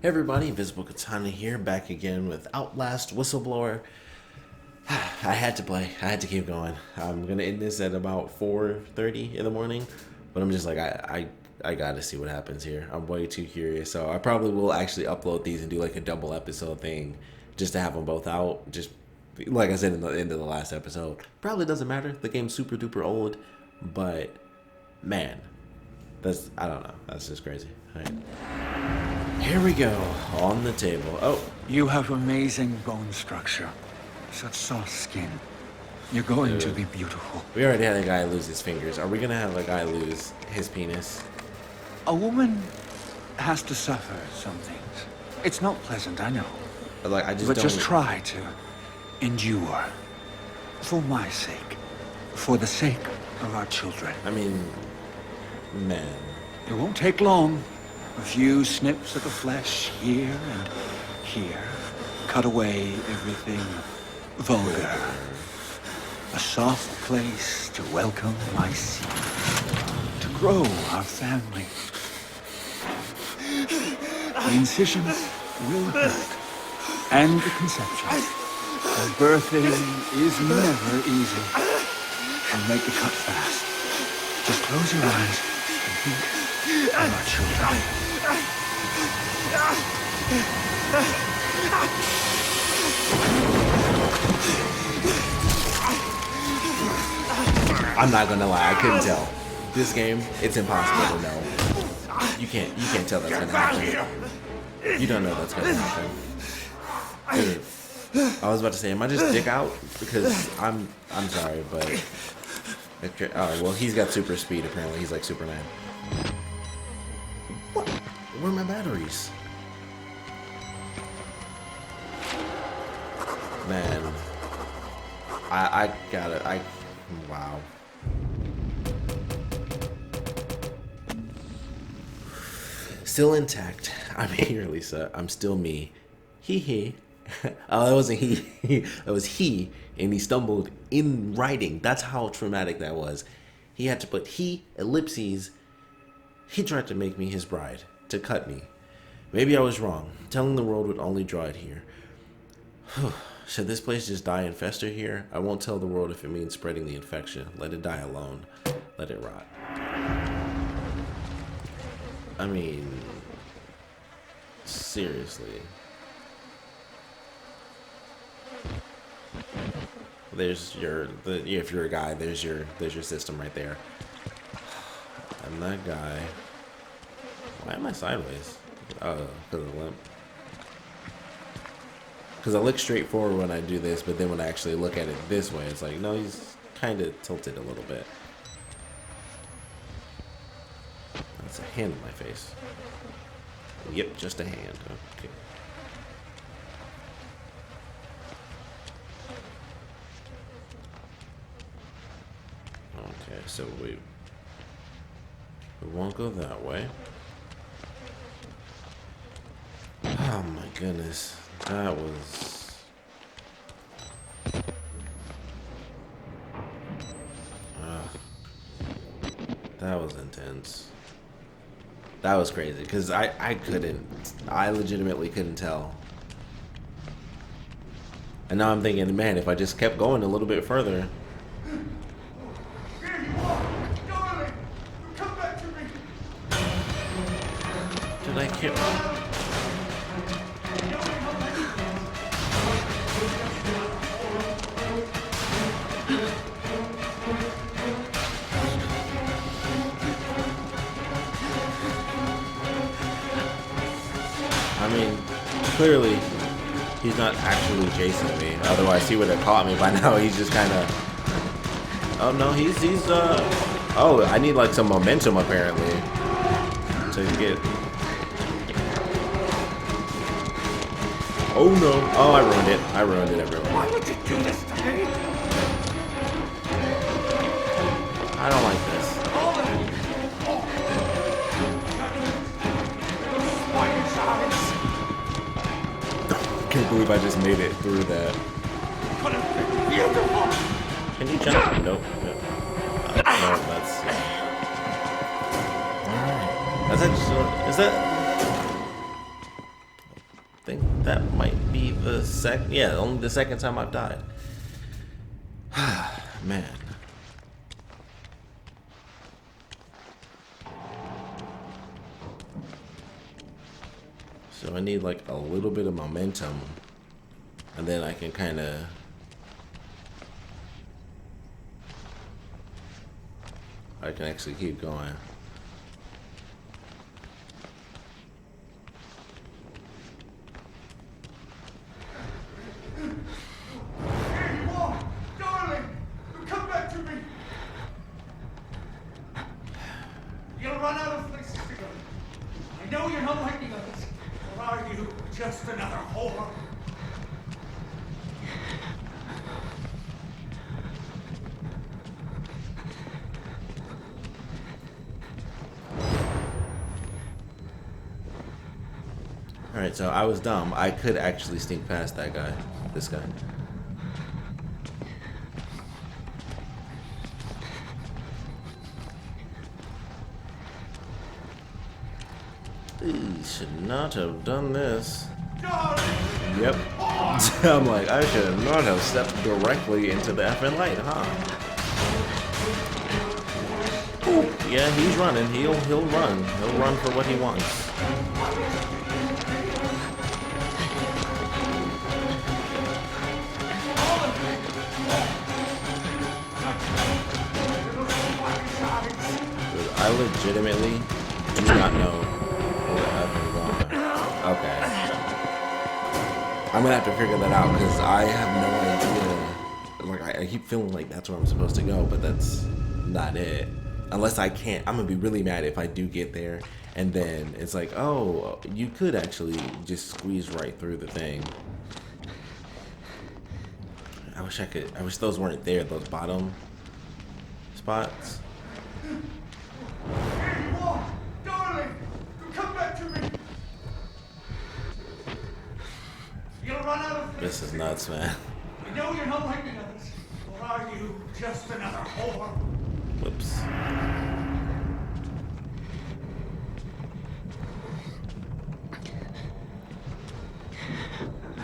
Hey everybody, Invisiblekatana here, back again with Outlast Whistleblower. I had to play. I had to keep going. I'm gonna end this at about 4:30 in the morning, but I'm just like I gotta see what happens here. I'm way too curious, so I probably will actually upload these and do like a double episode thing, just to have them both out. Just like I said in the end of the last episode. Probably doesn't matter. The game's super duper old, but man, I don't know. That's just crazy. All right. Here we go, on the table. Oh, You have amazing bone structure. Such soft skin. You're going to be beautiful. we already had a guy lose his fingers. Are we gonna have a guy lose his penis? A woman has to suffer some things. It's not pleasant, I know. Like, I just But don't. just try to endure. For my sake. For the sake of our children. I mean, man. It won't take long. A few snips of the flesh here and here. Cut away everything vulgar. A soft place to welcome my seed. To grow our family. The incisions will hurt. And the conception. The birthing is never easy. And make the cut fast. Just close your eyes and think of our children. I'm not gonna lie, I couldn't tell. This game, it's impossible to know. You can't tell that's gonna happen. You don't know that's gonna happen. Dude, I was about to say, am I just dick out? Because I'm sorry, but oh well, he's got super speed apparently. He's like Superman. What? Where are my batteries? Man, I got it. Wow. Still intact. I'm here, Lisa. I'm still me. He. Oh, that wasn't he. That was he, and he stumbled in writing. That's how traumatic that was. He had to put he, ellipses. He tried to make me his bride, to cut me. Maybe I was wrong. Telling the world would only draw it here. Should this place just die and fester here? I won't tell the world if it means spreading the infection. Let it die alone. Let it rot. I mean, seriously. There's if you're a guy, there's your system right there. I'm that guy. Why am I sideways? Oh, because of the limp. Because I look straight forward when I do this, but then when I actually look at it this way, it's like, no, he's kind of tilted a little bit. That's a hand in my face. Yep, just a hand. Okay. Okay, so we won't go that way. Oh my goodness. That was... that was intense. That was crazy, because I legitimately couldn't tell. And now I'm thinking, man, if I just kept going a little bit further... Darling, come back to me. Did I kill... I mean, clearly, he's not actually chasing me. Otherwise, he would have caught me by now. He's just kind of... Oh, no, he's Oh, I need, like, some momentum, apparently, to get... Oh, no. Oh, I ruined it. I ruined it, everyone. Why would you do this to me? I don't like this. I can't believe I just made it through that. Beautiful. Can you jump? Nope. No, that's... Alright. That's actually... Is that... think that might be the only the second time I've died. Man. So I need like a little bit of momentum, and then I can kind of actually keep going. Just another whore. Alright, so I was dumb. I could actually sneak past that guy. This guy. Should not have done this. Yep. I'm like, I should not have stepped directly into the effing light, huh? Ooh, yeah, he's running. He'll run. He'll run for what he wants. Dude, I legitimately do not know. Okay. I'm gonna have to figure that out because I have no idea. Like, I keep feeling like that's where I'm supposed to go, but that's not it. Unless I can't. I'm gonna be really mad if I do get there and then it's like, oh, you could actually just squeeze right through the thing. I wish I could. I wish those weren't there, those bottom spots. Darling, come back to me. You'll run out of This is nuts, man. I know you're not like the others. Or are you just another whore? Whoops.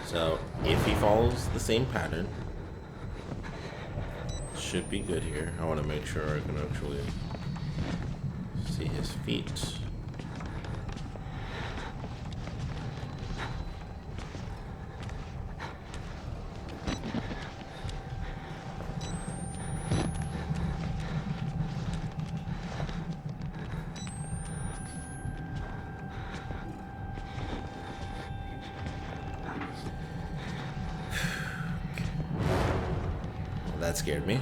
So, if he follows the same pattern, should be good here. I want to make sure I can actually see his feet. That scared me.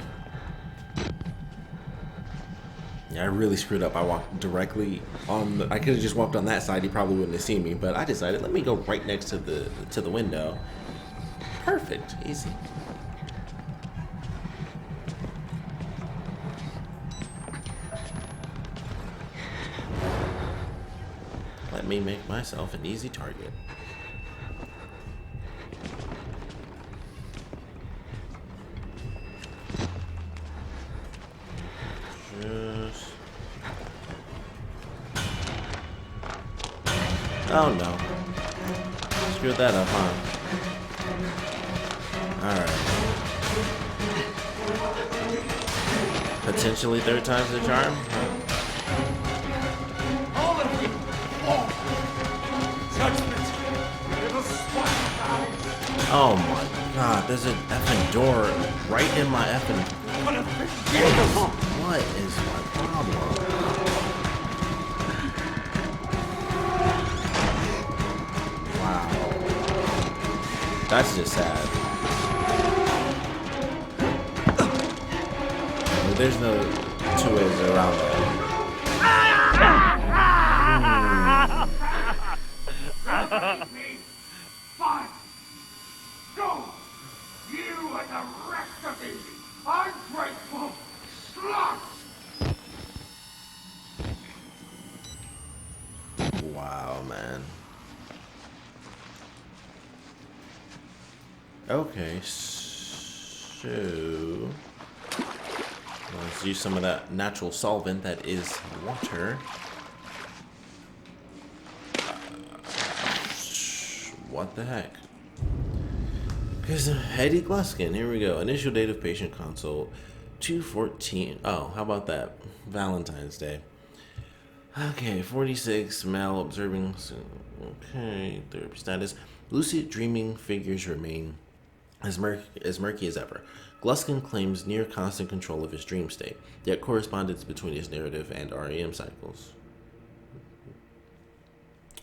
Yeah, I really screwed up. I walked directly on the, I could have just walked on that side. He probably wouldn't have seen me, but I decided let me go right next to the window. Perfect. Easy. Let me make myself an easy target. Oh no. Screwed that up, huh? Alright. Potentially third time's the charm? All of you! Oh! Judgment! It'll swat. Oh my god, there's an effing door right in my effing... What is my problem? That's just sad. There's no two ways around that. Fine. Go! You and the rest of these ungrateful sluts! Wow, man. Okay, so let's use some of that natural solvent that is water. What the heck? Because Eddie Gluskin, here we go. Initial date of patient consult, 2/14. Oh, how about that? Valentine's Day. Okay, 46, male observing. Okay, therapy status. Lucid dreaming figures remain as murky as ever. Gluskin claims near constant control of his dream state, yet correspondence between his narrative and REM cycles.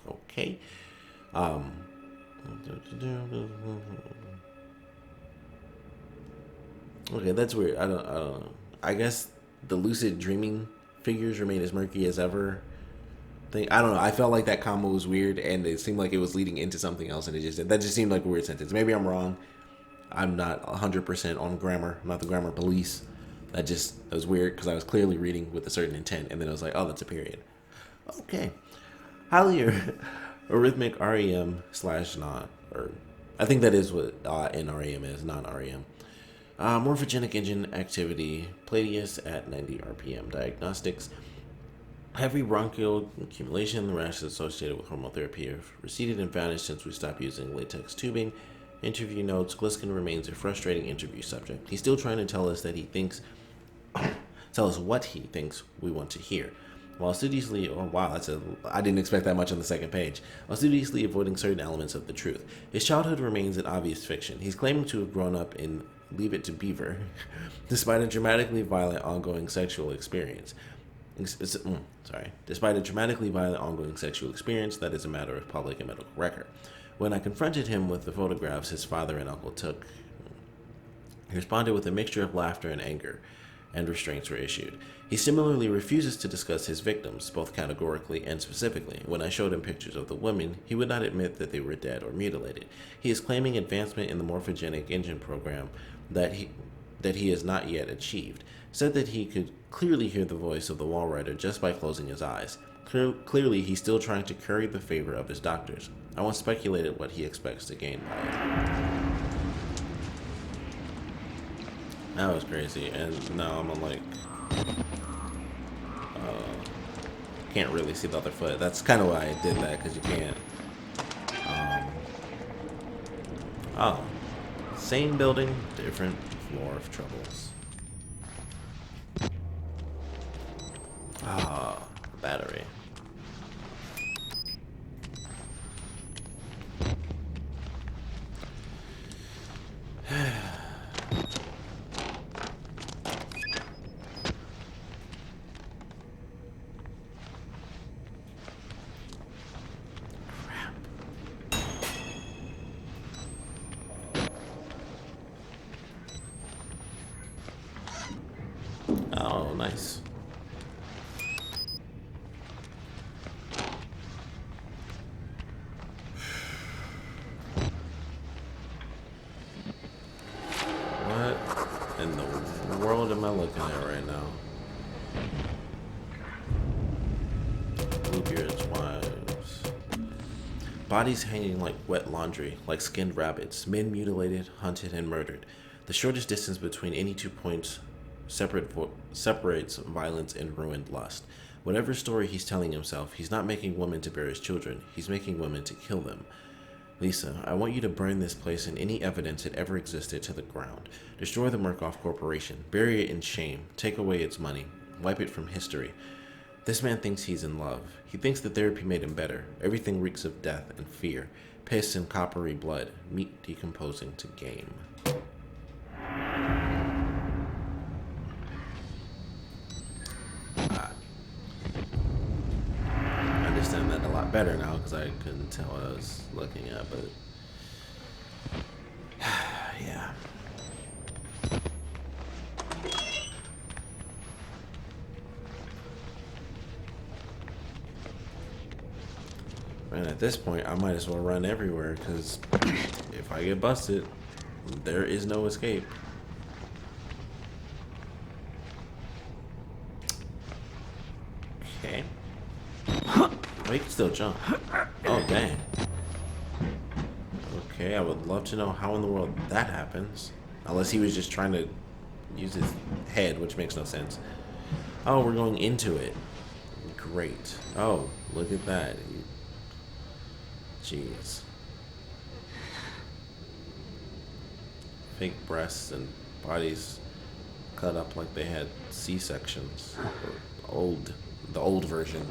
Okay. Okay, that's weird. I don't know. I guess the lucid dreaming figures remain as murky as ever. I don't know. I felt like that combo was weird, and it seemed like it was leading into something else, and that just seemed like a weird sentence. Maybe I'm wrong. I'm not 100% on grammar. I'm not the grammar police. That was weird because I was clearly reading with a certain intent, and then I was like, oh, that's a period. Okay. Highly arrhythmic REM / not, or I think that is what NREM is, non-REM. Morphogenic engine activity, Palladius at 90 RPM. Diagnostics, heavy bronchial accumulation, the rashes associated with hormone therapy have receded and vanished since we stopped using latex tubing. Interview notes, Gluskin remains a frustrating interview subject. He's still trying to tell us what he thinks we want to hear. While studiously, I didn't expect that much on the second page. While studiously avoiding certain elements of the truth. His childhood remains an obvious fiction. He's claiming to have grown up in Leave It to Beaver, despite a dramatically violent ongoing sexual experience. Despite a dramatically violent ongoing sexual experience that is a matter of public and medical record. When I confronted him with the photographs his father and uncle took, he responded with a mixture of laughter and anger, and restraints were issued. He similarly refuses to discuss his victims, both categorically and specifically. When I showed him pictures of the women, he would not admit that they were dead or mutilated. He is claiming advancement in the morphogenic engine program that he has not yet achieved. Said that he could clearly hear the voice of the wall rider just by closing his eyes. Clearly, he's still trying to curry the favor of his doctors. I once speculated what he expects to gain by it. That was crazy, and now I'm like, can't really see the other foot. That's kind of why I did that, because you can't. Same building, different floor of troubles. Battery. Oh, nice. What in the world am I looking at right now? Bluebeard's wives. Bodies hanging like wet laundry, like skinned rabbits. Men mutilated, hunted, and murdered. The shortest distance between any 2 points separates violence and ruined lust. Whatever story he's telling himself, he's not making women to bear his children. He's making women to kill them. Lisa, I want you to burn this place and any evidence it ever existed to the ground. Destroy the Murkoff Corporation. Bury it in shame. Take away its money. Wipe it from history. This man thinks he's in love. He thinks the therapy made him better. Everything reeks of death and fear. Piss and coppery blood. Meat decomposing to game. Better now because I couldn't tell what I was looking at, but yeah. And at this point, I might as well run everywhere because if I get busted, there is no escape. Okay. Oh, he can still jump. Oh, dang. Okay, I would love to know how in the world that happens. Unless he was just trying to use his head, which makes no sense. Oh, we're going into it. Great. Oh, look at that. Jeez. fake breasts and bodies cut up like they had C-sections. The old version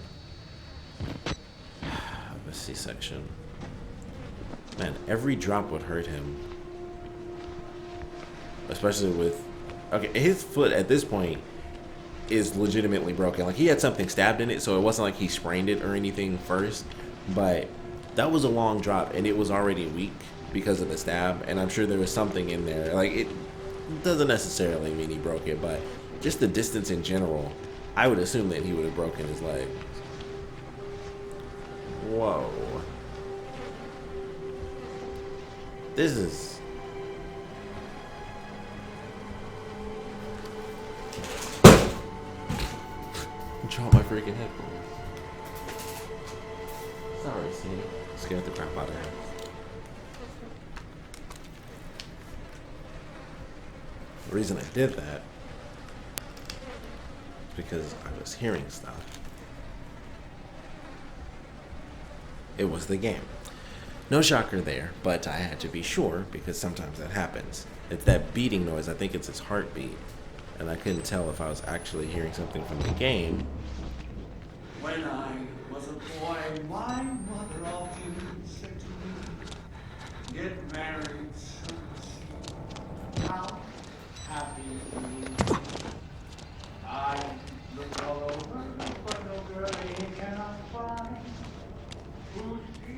of a C-section. Man, every drop would hurt him. Especially with... Okay, his foot at this point is legitimately broken. Like, he had something stabbed in it, so it wasn't like he sprained it or anything first. But that was a long drop, and it was already weak because of the stab. And I'm sure there was something in there. Like, it doesn't necessarily mean he broke it, but just the distance in general, I would assume that he would have broken his leg. Whoa. This is... Drop my freaking headphones. Sorry, see? Scared the crap out of her. The reason I did that is because I was hearing stuff. It was the game. No shocker there, but I had to be sure because sometimes that happens. It's that beating noise. I think it's his heartbeat. And I couldn't tell if I was actually hearing something from the game. When I was a boy, my mother often said to me, get married soon. How happy you. I looked all over, but no girl he cannot find. Who's she?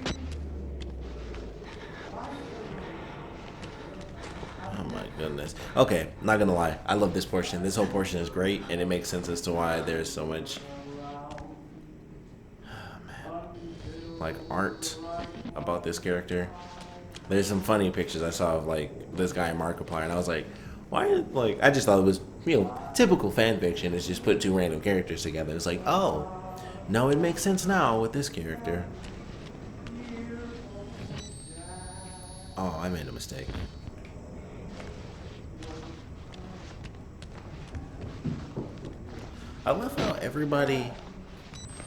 Oh my goodness. Okay, not gonna lie. I love this portion. This whole portion is great, and it makes sense as to why there's so much like art about this character. There's some funny pictures I saw of like this guy in Markiplier, and I was like, why? Like, I just thought it was, you know, typical fan fiction is just put two random characters together. It's like, oh, no, it makes sense now with this character. Oh, I made a mistake. I love how everybody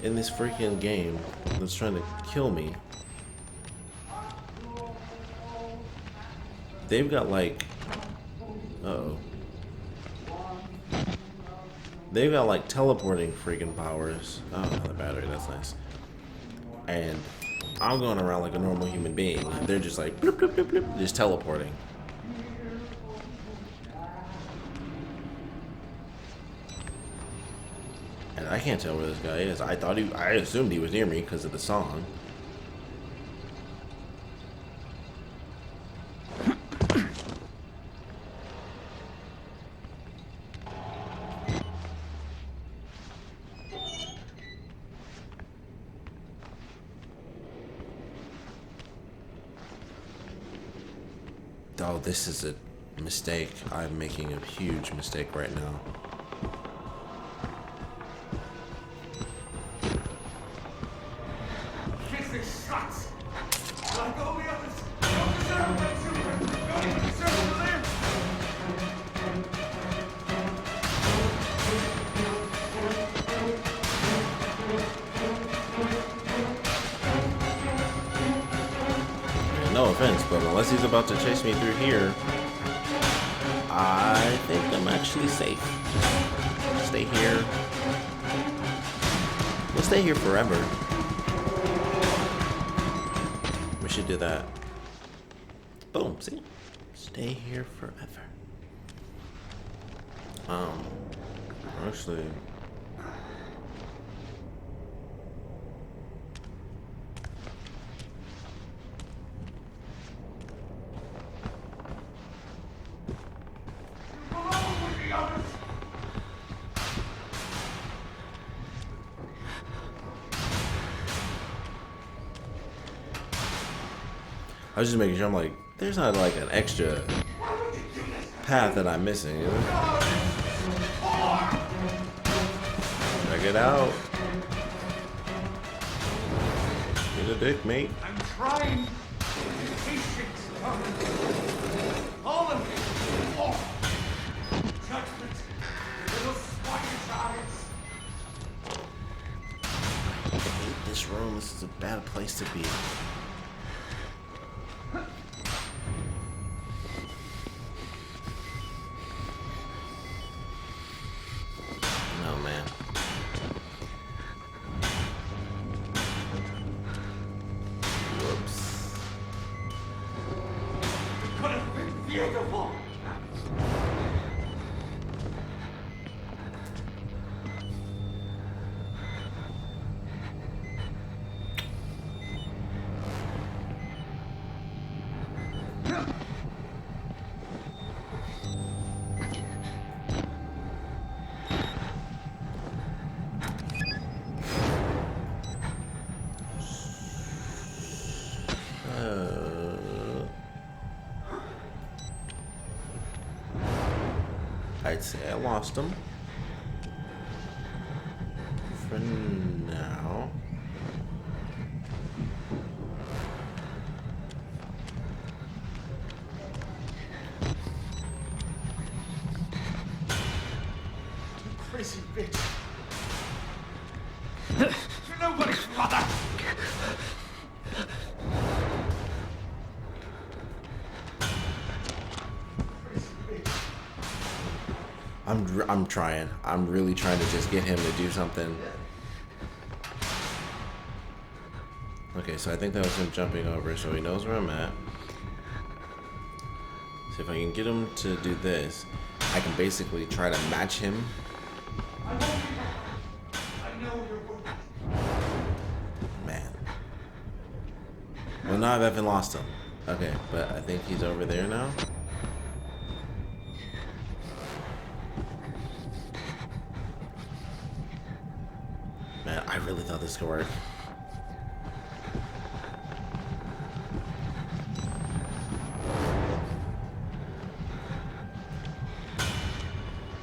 in this freaking game that's trying to kill me, they've got like, they've got like teleporting freaking powers. Oh, another battery, that's nice. And I'm going around like a normal human being, and they're just like bloop, bloop, bloop, bloop, just teleporting. And I can't tell where this guy is. I assumed he was near me because of the song. Oh, this is a mistake. I'm making a huge mistake right now. No offense, but unless he's about to chase me through here, I think I'm actually safe. Just stay here. We'll stay here forever. We should do that. Boom, see? Stay here forever. Actually... I was just making sure. I'm like, there's not like an extra path that I'm missing. You know? Check it out. Get a dick, mate. I'm trying to be patient. All of it. Oh. Judgment. Little swinish eyes. I hate this room. This is a bad place to be. the vault. I'd say I lost him. For now. Crazy bitch. You're nobody's mother. I'm trying. I'm really trying to just get him to do something. Okay, so I think that was him jumping over, so he knows where I'm at. So if I can get him to do this, I can basically try to match him. I know you're working. Man. Well, now I've even lost him. Okay, but I think he's over there now. Man, I really thought this could work.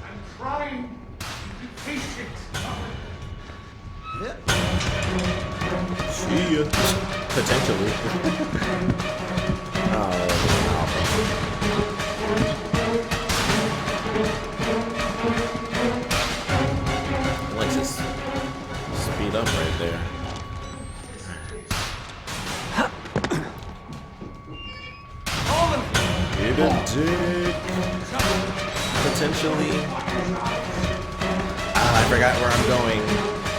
I'm trying to be patient. See ya. Potentially. Oh, let's just speed up right there. Get a dick. Potentially. Ah, I forgot where I'm going.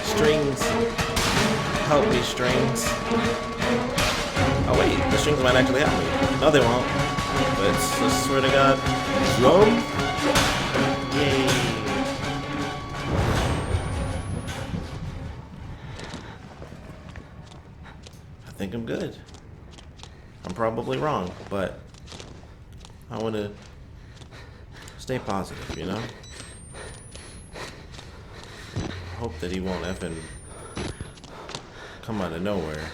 Strings. Help me, strings. Oh wait, the strings might actually help me. No, they won't. But I swear to God, jump! Yay! I think I'm good. I'm probably wrong, but I want to stay positive, you know? Hope that he won't effing come out of nowhere.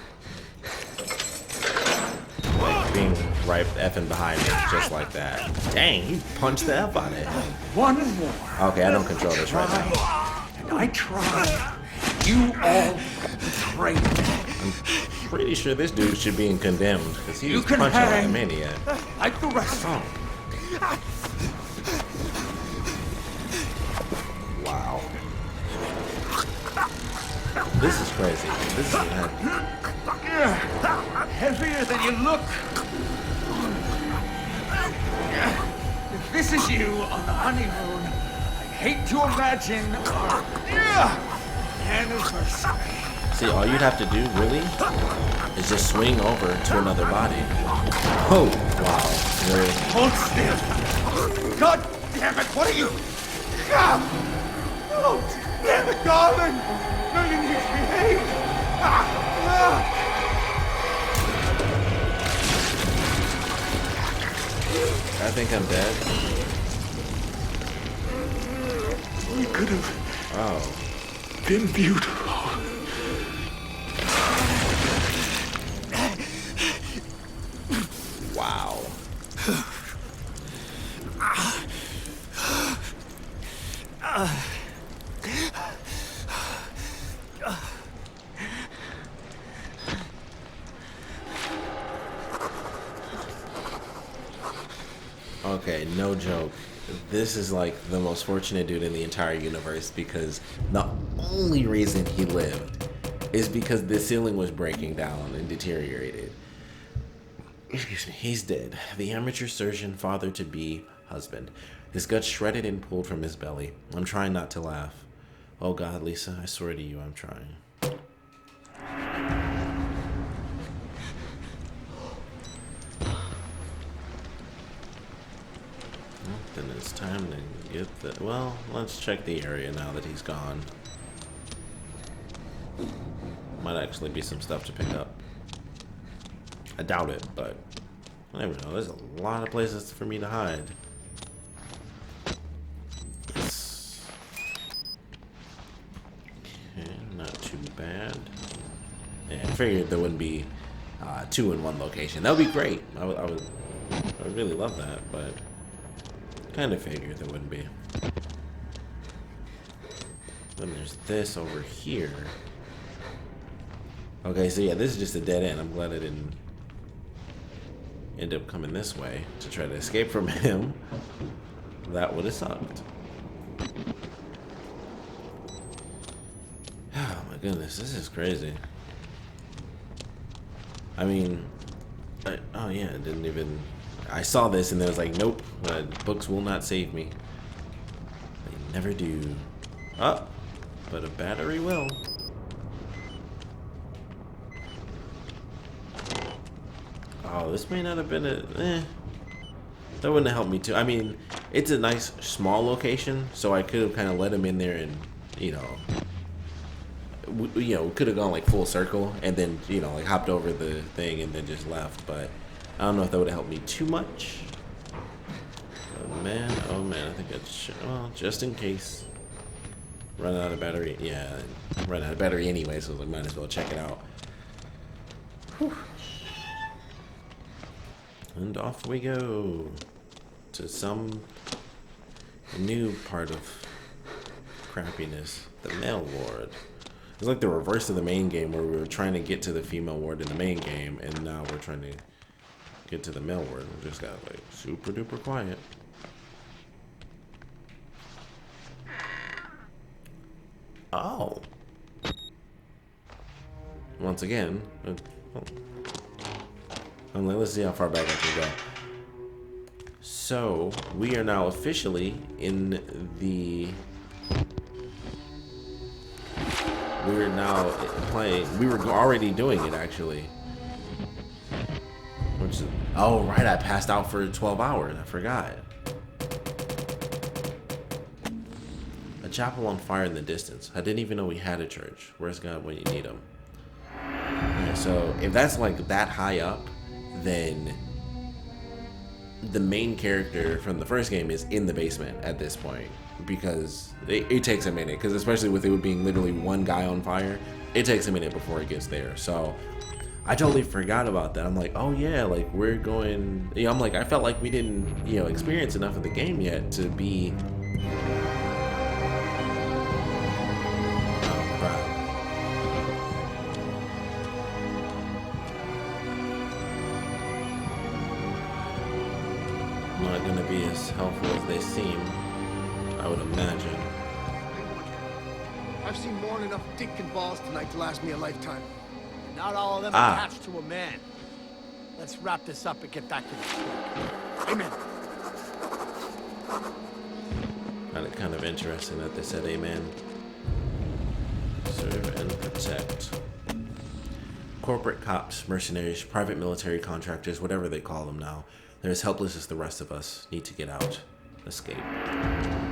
Like being right effing behind me, just like that. Dang, he punched the F out of him. One more. Okay, I don't control this right now. And I tried. You all betrayed me. I'm pretty sure this dude should be condemned, because he You was can punching like a hang. maniac. Like the rest. Oh. Wow. This is crazy. This is Heavier than you look. If this is you on the honeymoon, I hate to imagine our anniversary. See, all you'd have to do, really, is just swing over to another body. Oh, wow. Really? Hold still. God damn it, what are you? God! Oh, damn it, darling! No, you need to behave! I think I'm dead. We could have Oh. been beautiful. Wow. Okay, no joke. This is like the most fortunate dude in the entire universe, because the only reason he lived is because the ceiling was breaking down and deteriorated. Excuse me, he's dead. The amateur surgeon, father-to-be, husband. His guts shredded and pulled from his belly. I'm trying not to laugh. Oh God, Lisa, I swear to you, I'm trying. Then it's time to get the... Well, let's check the area now that he's gone. Might actually be some stuff to pick up. I doubt it, but I never know. There's a lot of places for me to hide. Yes. Okay, not too bad. Yeah, I figured there wouldn't be 2 in one location. That would be great. I would really love that, but kind of figured there wouldn't be. Then there's this over here. Okay, so yeah, this is just a dead end. I'm glad I didn't end up coming this way to try to escape from him. That would have sucked. Oh my goodness, this is crazy. I mean, oh yeah, I didn't even... I saw this and I was like, nope, books will not save me. They never do. Oh, but a battery will. Oh, this may not have been a... That wouldn't have helped me too. I mean, it's a nice small location, so I could have kind of let him in there and, you know, could have gone like full circle and then, you know, like hopped over the thing and then just left. But I don't know if that would have helped me too much. Oh man, I think I should, well, just in case. Run out of battery. Yeah, run out of battery anyway, so I might as well check it out. Whew. And off we go to some new part of crappiness, the male ward. It's like the reverse of the main game where we were trying to get to the female ward in the main game, and now we're trying to get to the male ward. We just got like super duper quiet. Oh. Once again, I'm like, let's see how far back I can go. So we are now officially in the... We're now playing. We were already doing it actually. Which is, oh right, I passed out for 12 hours. I forgot. A chapel on fire in the distance. I didn't even know we had a church. Where's God when you need him? Yeah, so if that's like that high up, then the main character from the first game is in the basement at this point, because it takes a minute, because especially with it being literally one guy on fire, it takes a minute before it gets there. So I totally forgot about that. I'm like, oh yeah, like we're going, you know, I'm like, I felt like we didn't, you know, experience enough of the game yet to be... Oh crap. Not gonna be as helpful as they seem, I would imagine. I've seen more than enough dick and balls tonight to last me a lifetime. Not all of them attached to a man. Let's wrap this up and get back to the story. Amen. Found it kind of interesting that they said amen. Serve and protect. Corporate cops, mercenaries, private military contractors, whatever they call them now. They're as helpless as the rest of us. Need to get out. Escape.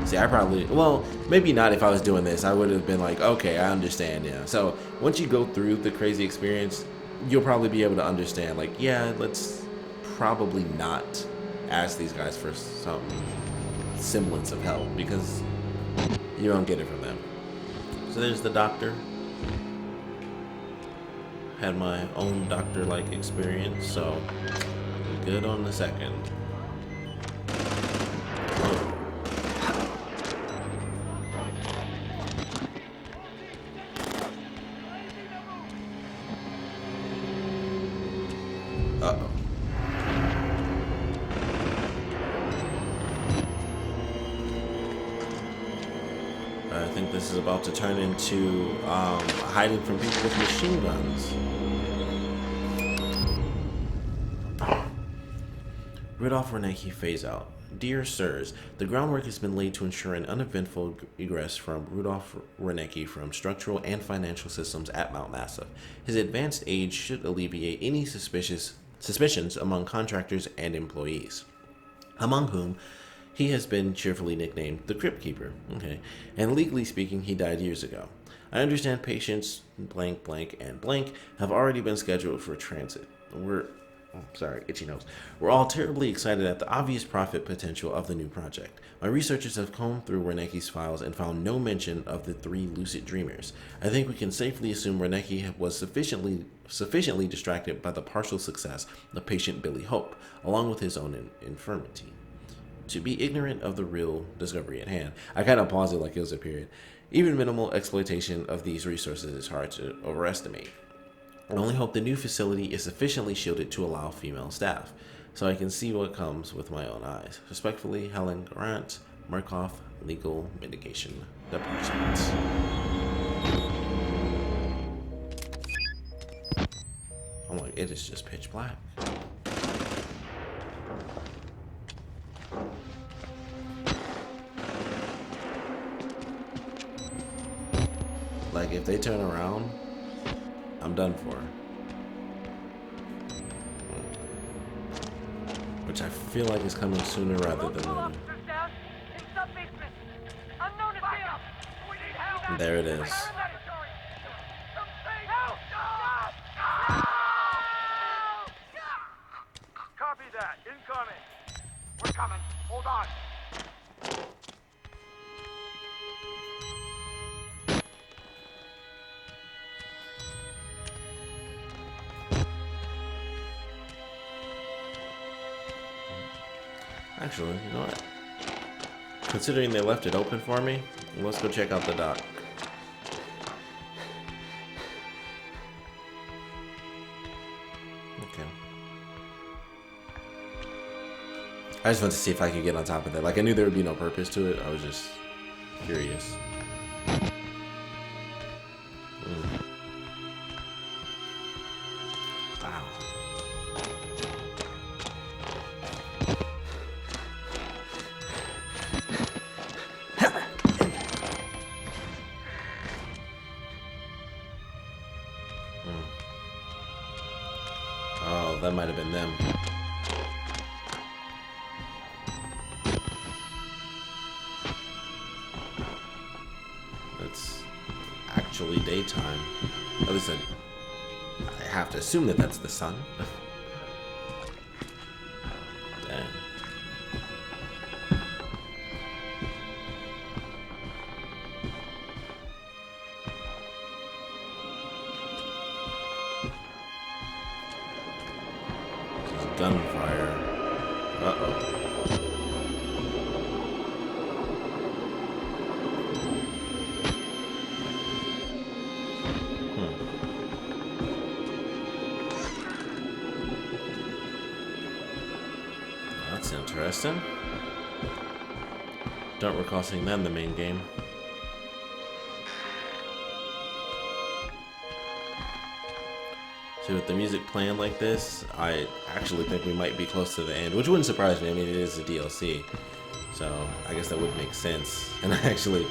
See, I probably, well, maybe not if I was doing this. I would have been like, okay, I understand, yeah. So once you go through the crazy experience, you'll probably be able to understand, like, yeah, let's probably not ask these guys for some semblance of help, because you don't get it from them. So there's the doctor. Had my own doctor-like experience, so I'm good on the second. Uh-oh. I think this is about to turn into hiding from people with machine guns. Rudolph Renecki phase out. Dear Sirs, the groundwork has been laid to ensure an uneventful egress from Rudolph Renecki from structural and financial systems at Mount Massive. His advanced age should alleviate any suspicions among contractors and employees, among whom He has been cheerfully nicknamed the Crypt Keeper. Okay. And legally speaking, he died years ago. I understand patients blank, blank, and blank have already been scheduled for transit. Itchy nose. We're all terribly excited at the obvious profit potential of the new project. My researchers have combed through Wernicke's files and found no mention of the 3 lucid dreamers. I think we can safely assume Wernicke was sufficiently distracted by the partial success of patient Billy Hope, along with his own infirmity, to be ignorant of the real discovery at hand. I kind of paused it like it was a period. Even minimal exploitation of these resources is hard to overestimate. I only hope the new facility is sufficiently shielded to allow female staff, so I can see what comes with my own eyes. Respectfully, Helen Grant, Murkoff, Legal Mitigation Department. I'm like, it is just pitch black. Like, if they turn around, I'm done for. Which I feel like is coming sooner rather than later. There it is. Copy that. Incoming. We're coming. Hold on. Actually, you know what? Considering they left it open for me, let's go check out the dock. Okay. I just wanted to see if I could get on top of that. Like, I knew there would be no purpose to it. I was just curious. Wow. Oh, that might have been them. It's actually daytime. At least I have to assume that that's the sun. Damn. Gunfire. Uh-oh. That's interesting. Don't recall seeing that in the main game. See, with the music playing like this, I actually think we might be close to the end, which wouldn't surprise me. I mean, it is a DLC, so I guess that would make sense. And I actually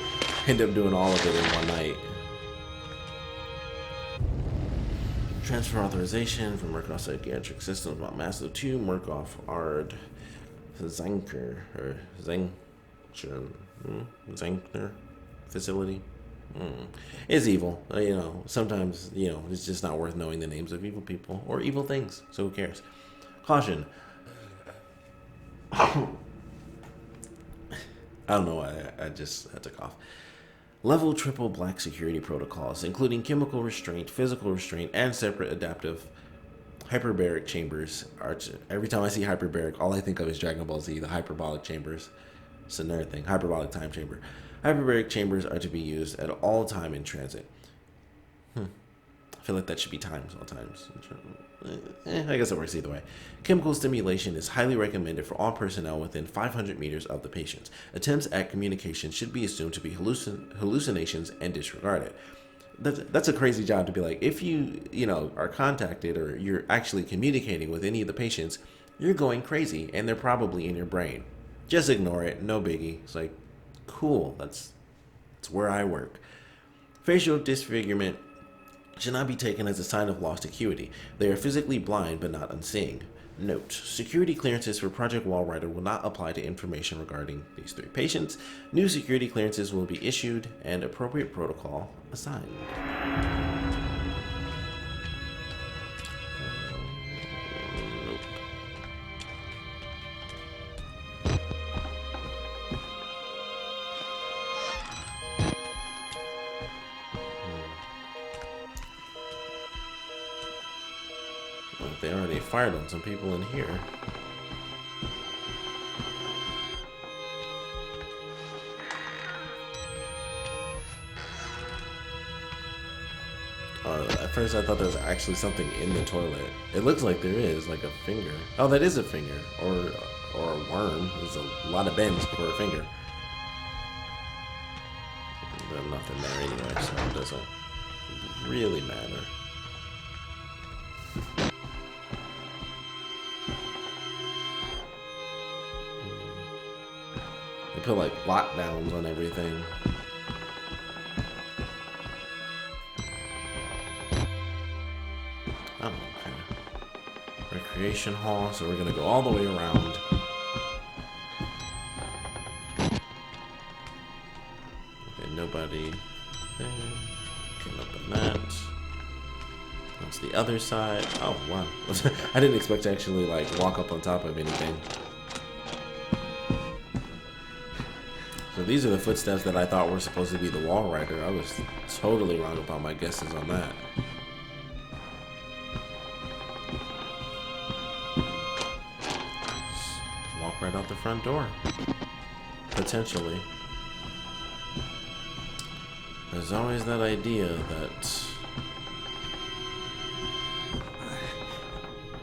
end up doing all of it in one night. Transfer authorization from Murkoff Psychiatric Systems about Massive to Murkoff Ard Zanker or Zankner facility. It's evil, you know. Sometimes, you know, it's just not worth knowing the names of evil people or evil things. So who cares? Caution. I don't know why I just had to cough. Level triple black security protocols, including chemical restraint, physical restraint, and separate adaptive hyperbaric chambers. Every time I see hyperbaric, all I think of is Dragon Ball Z, the hyperbolic chambers. It's another thing, hyperbolic time chamber. Hyperbaric chambers are to be used at all time in transit. I feel like that should be times, all times. I guess it works either way. Chemical stimulation is highly recommended for all personnel within 500 meters of the patient. Attempts at communication should be assumed to be hallucinations and disregarded. That's a crazy job to be like, if you are contacted or you're actually communicating with any of the patients, you're going crazy and they're probably in your brain. Just ignore it, no biggie. It's like, cool, that's where I work. Facial disfigurement should not be taken as a sign of lost acuity. They are physically blind but not unseeing. Note, security clearances for Project Walrider will not apply to information regarding these 3 patients. New security clearances will be issued and appropriate protocol assigned. Nope. Well, they already fired on some people in here. At first I thought there was actually something in the toilet. It looks like there is, like a finger. Oh, that is a finger. Or a worm. There's a lot of bends for a finger. There's nothing there anyway, so it doesn't really matter. They put like lockdowns on everything. Oh, okay. Recreation hall, so we're gonna go all the way around. Okay, nobody there. Can open that. That's the other side. Oh, wow. I didn't expect to actually, like, walk up on top of anything. So these are the footsteps that I thought were supposed to be the Walrider. I was totally wrong about my guesses on that. Walk right out the front door. Potentially. There's always that idea that...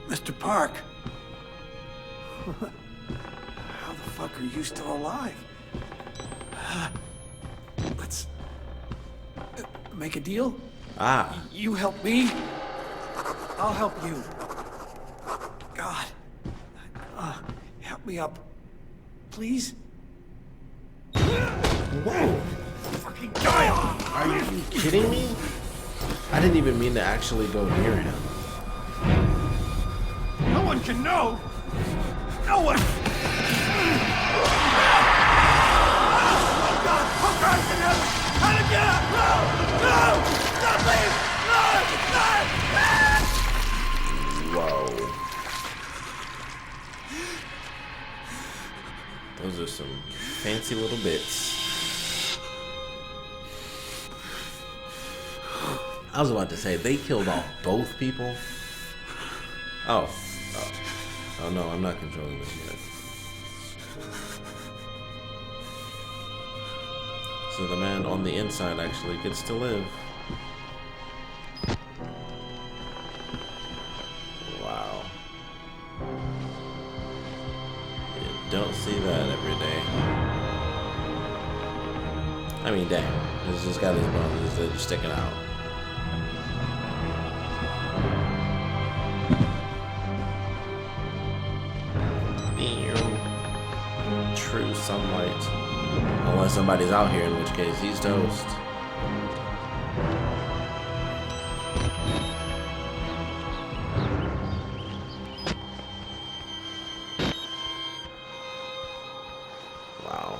Mr. Park. How the fuck are you still alive? Let's make a deal. Ah. You help me, I'll help you. God, help me up, please. Whoa. Fucking die! Are you kidding me? I didn't even mean to actually go near him. No one can know. No one. How to get up? No! No! Stop, please! No! No! Whoa. Those are some fancy little bits. I was about to say, they killed off both people. Oh. Oh no, I'm not controlling this yet. So the man on the inside actually gets to live. Wow. You don't see that every day. I mean, dang. He's just got his bones. They're just sticking out. True sunlight. Unless somebody's out here, in which case he's toast. Wow.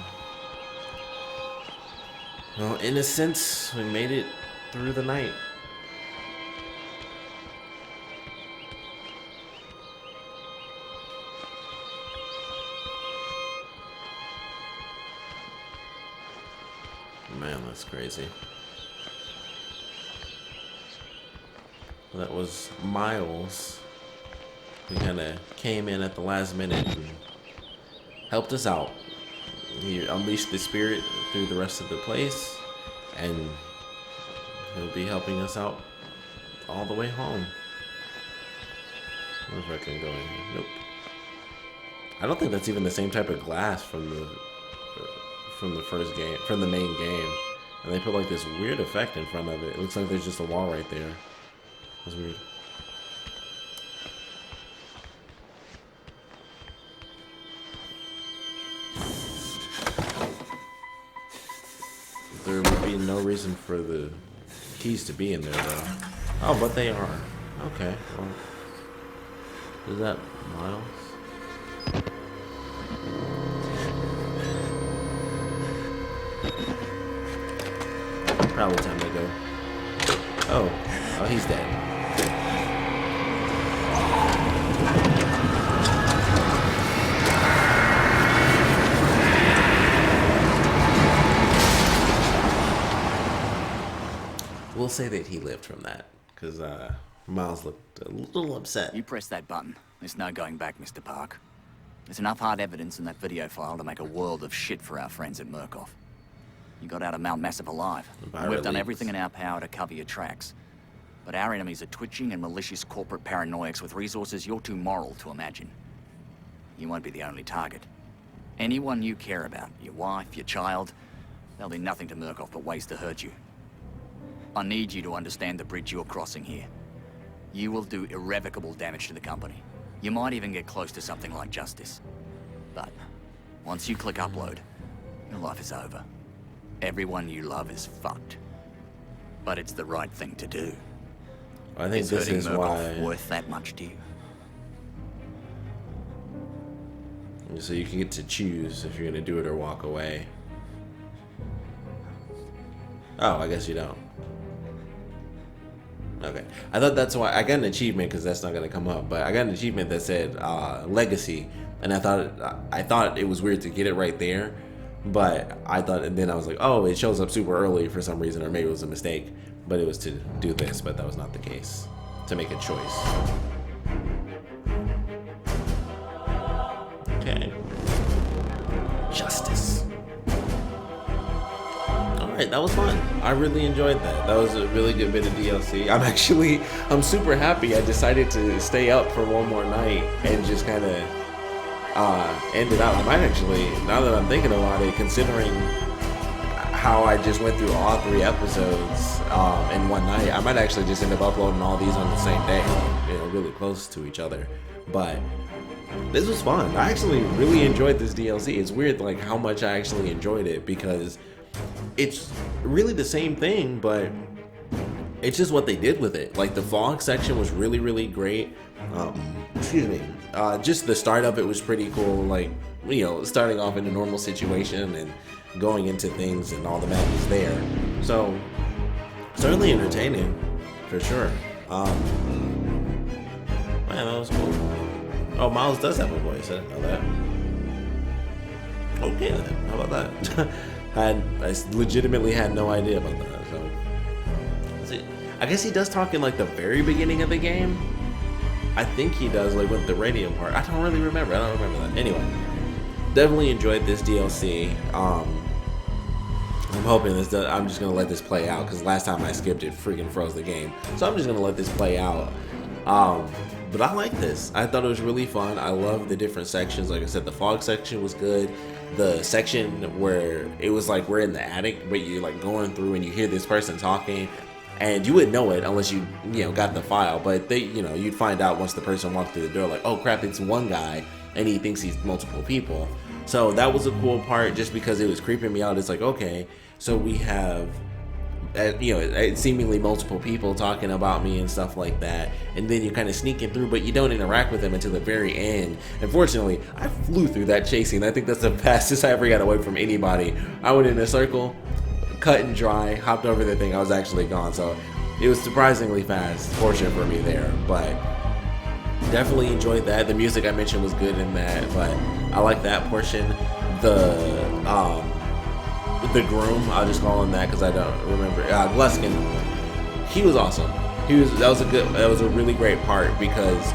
Well, in a sense, we made it through the night. Man, that's crazy. That was Miles, who kind of came in at the last minute and helped us out. He unleashed the spirit through the rest of the place, and he'll be helping us out all the way home. I wonder if I can go in here. Nope. I don't think that's even the same type of glass from the first game, from the main game. And they put like this weird effect in front of it. It looks like there's just a wall right there. That's weird. There would be no reason for the keys to be in there though. Oh, but they are. Okay, well. Is that Miles? Probably time to go. Oh, he's dead. We'll say that he lived from that, because Miles looked a little upset. You press that button. There's no going back, Mr. Park. There's enough hard evidence in that video file to make a world of shit for our friends at Murkoff. You got out of Mount Massive alive. And we've done everything in our power to cover your tracks. But our enemies are twitching and malicious corporate paranoiacs with resources you're too moral to imagine. You won't be the only target. Anyone you care about, your wife, your child, there'll be nothing to Murkoff but ways to hurt you. I need you to understand the bridge you're crossing here. You will do irrevocable damage to the company. You might even get close to something like justice. But once you click upload, your life is over. Everyone you love is fucked. But it's the right thing to do. I think this is why. Worth that much to you? So you can get to choose if you're gonna do it or walk away. Oh, I guess you don't. Okay, I thought that's why I got an achievement, because that's not gonna come up. But I got an achievement that said legacy, and I thought it was weird to get it right there. But I thought, and then I was like, oh, it shows up super early for some reason, or maybe it was a mistake. But it was to do this, but that was not the case. To make a choice. Okay. Justice. Alright, that was fun. I really enjoyed that. That was a really good bit of DLC. I'm super happy I decided to stay up for one more night and just kind of end it out. I might actually, now that I'm thinking about it, considering how I just went through all 3 episodes in one night, I might actually just end up uploading all these on the same day, you know, really close to each other. But this was fun. I actually really enjoyed this DLC. It's weird like how much I actually enjoyed it, because it's really the same thing, but it's just what they did with it. Like the fog section was really, really great. Excuse me. Just the start of it was pretty cool. Like, you know, starting off in a normal situation and going into things and all the madness there. So certainly entertaining for sure. Man, that was cool. Oh, Miles does have a voice. I didn't know that. Okay then. How about that? I legitimately had no idea about that. So I guess he does talk in like the very beginning of the game. I think he does, like with the radio part. I don't really remember. I don't remember that. Anyway, definitely enjoyed this DLC. I'm hoping this does, I'm just gonna let this play out, because last time I skipped it freaking froze the game. So I'm just gonna let this play out. But I like this. I thought it was really fun. I love the different sections. Like I said, the fog section was good. The section where it was like we're in the attic, but you're like going through and you hear this person talking, and you wouldn't know it unless you got the file. But they, you'd find out once the person walked through the door, like, oh crap, it's one guy, and he thinks he's multiple people. So that was a cool part, just because it was creeping me out. It's like, okay, so we have seemingly multiple people talking about me and stuff like that, and then you're kind of sneaking through, but you don't interact with them until the very end. Unfortunately, I flew through that chasing. I think that's the fastest I ever got away from anybody. I went in a circle, cut and dry, hopped over the thing, I was actually gone. So it was surprisingly fast portion for me there, but definitely enjoyed that. The music I mentioned was good in that, but I like that portion. The groom, I'll just call him that because I don't remember. Gluskin, he was awesome. That was a really great part, because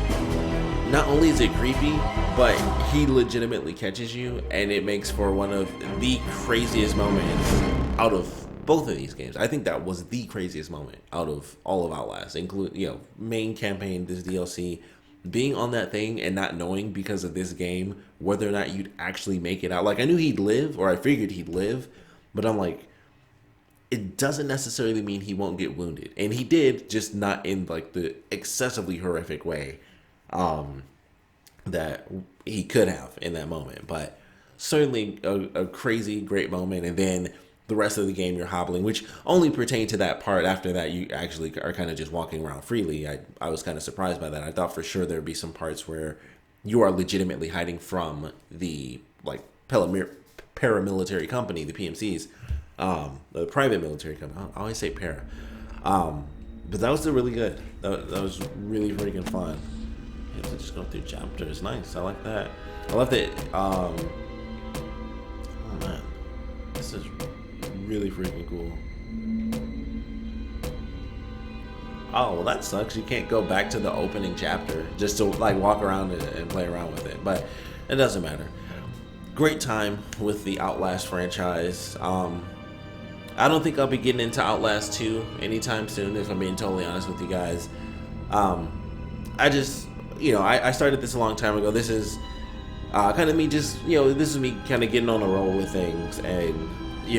not only is it creepy, but he legitimately catches you, and it makes for one of the craziest moments out of both of these games. I think that was the craziest moment out of all of Outlast, include main campaign, this DLC, being on that thing and not knowing because of this game whether or not you'd actually make it out. Like, I knew he'd live, or I figured he'd live, but I'm like, it doesn't necessarily mean he won't get wounded. And he did, just not in like the excessively horrific way that he could have in that moment. But certainly a crazy great moment. And then the rest of the game you're hobbling, which only pertained to that part. After that, you actually are kind of just walking around freely. I was kind of surprised by that. I thought for sure there'd be some parts where you are legitimately hiding from the like paramilitary company, the PMCs, the private military company. I always say para. But that was still really good. That was really freaking fun. You have to just go through chapters. Nice. I like that. I love that. Oh man, this is really freaking cool. Oh, well, that sucks. You can't go back to the opening chapter just to like walk around and play around with it. But it doesn't matter. Great time with the Outlast franchise. I don't think I'll be getting into Outlast 2 anytime soon, if I'm being totally honest with you guys. I just, I started this a long time ago. This is kind of me just, this is me kind of getting on a roll with things and,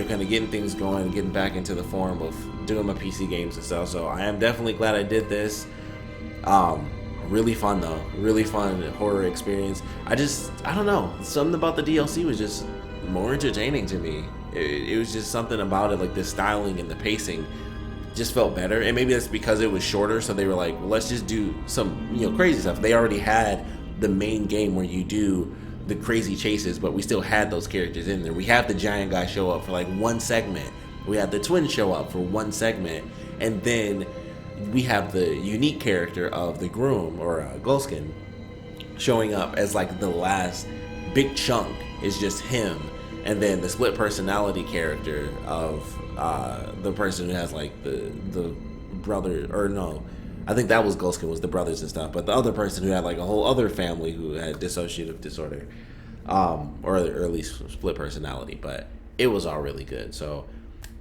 kind of getting things going, getting back into the form of doing my PC games and stuff. So I am definitely glad I did this. Really fun though. Really fun horror experience. I don't know. Something about the DLC was just more entertaining to me. It was just something about it, like the styling and the pacing just felt better. And maybe that's because it was shorter, so they were like, well, let's just do some crazy stuff. They already had the main game where you do the crazy chases, but we still had those characters in there. We have the giant guy show up for like one segment. We have the twins show up for one segment, and then we have the unique character of the groom or Gluskin showing up as like the last big chunk is just him. And then the split personality character of the person who has like the brother, or no, I think that was Gluskin, was the brothers and stuff. But the other person who had like a whole other family who had dissociative disorder, or at least split personality. But it was all really good. So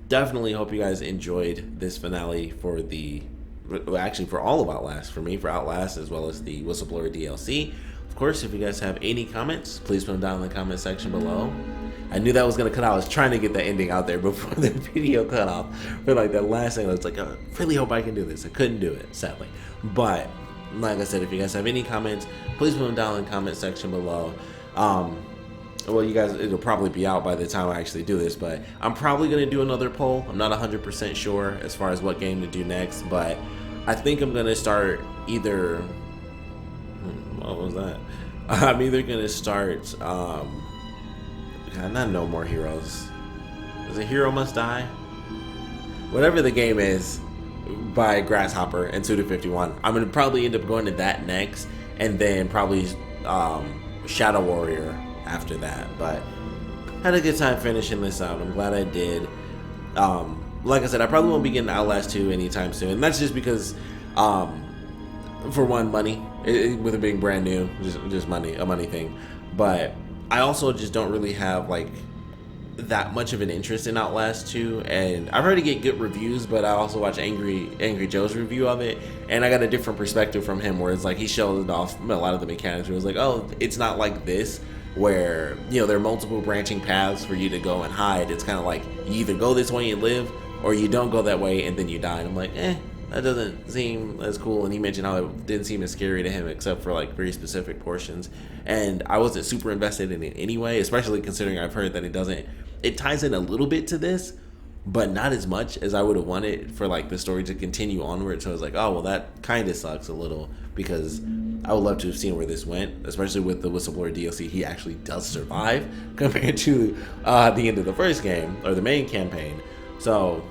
definitely hope you guys enjoyed this finale for for all of Outlast, for me, for Outlast, as well as the Whistleblower DLC. Of course, if you guys have any comments, please put them down in the comment section below. I knew that was going to cut out. I was trying to get the ending out there before the video cut off. For like that last thing, I was like, I really hope I can do this. I couldn't do it, sadly. But like I said, if you guys have any comments, please put them down in the comment section below. Well, you guys, it'll probably be out by the time I actually do this, but I'm probably going to do another poll. I'm not 100% sure as far as what game to do next, but I think I'm going to start either... what was that? I'm either going to start... not No More Heroes. Is it Hero Must Die? Whatever the game is by Grasshopper and Suda51. I'm going to probably end up going to that next, and then probably Shadow Warrior after that. But had a good time finishing this out. I'm glad I did. Like I said, I probably won't be getting Outlast 2 anytime soon. And that's just because, for one, money. With it being brand new, just money, a money thing. But I also just don't really have like that much of an interest in Outlast 2, and I've heard it get good reviews, but I also watch Angry Joe's review of it, and I got a different perspective from him, where it's like he showed off a lot of the mechanics. It was like, oh, it's not like this, where there are multiple branching paths for you to go and hide. It's kind of like you either go this way and live, or you don't go that way and then you die. And I'm like, that doesn't seem as cool. And he mentioned how it didn't seem as scary to him, except for like very specific portions. And I wasn't super invested in it anyway, especially considering I've heard that it ties in a little bit to this, but not as much as I would have wanted for like the story to continue onward. So I was like, oh, well, that kind of sucks a little, because I would love to have seen where this went, especially with the Whistleblower DLC. He actually does survive compared to the end of the first game, or the main campaign. So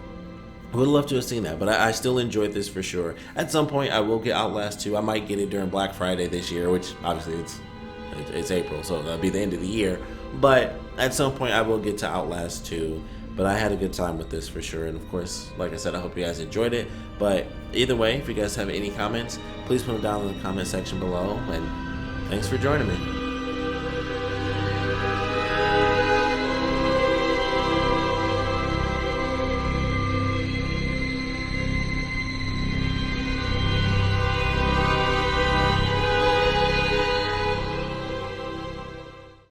I would love to have seen that, but I still enjoyed this for sure. At some point, I will get Outlast 2. I might get it during Black Friday this year, which obviously it's April, so that'll be the end of the year. But at some point, I will get to Outlast 2. But I had a good time with this for sure. And of course, like I said, I hope you guys enjoyed it. But either way, if you guys have any comments, please put them down in the comment section below. And thanks for joining me.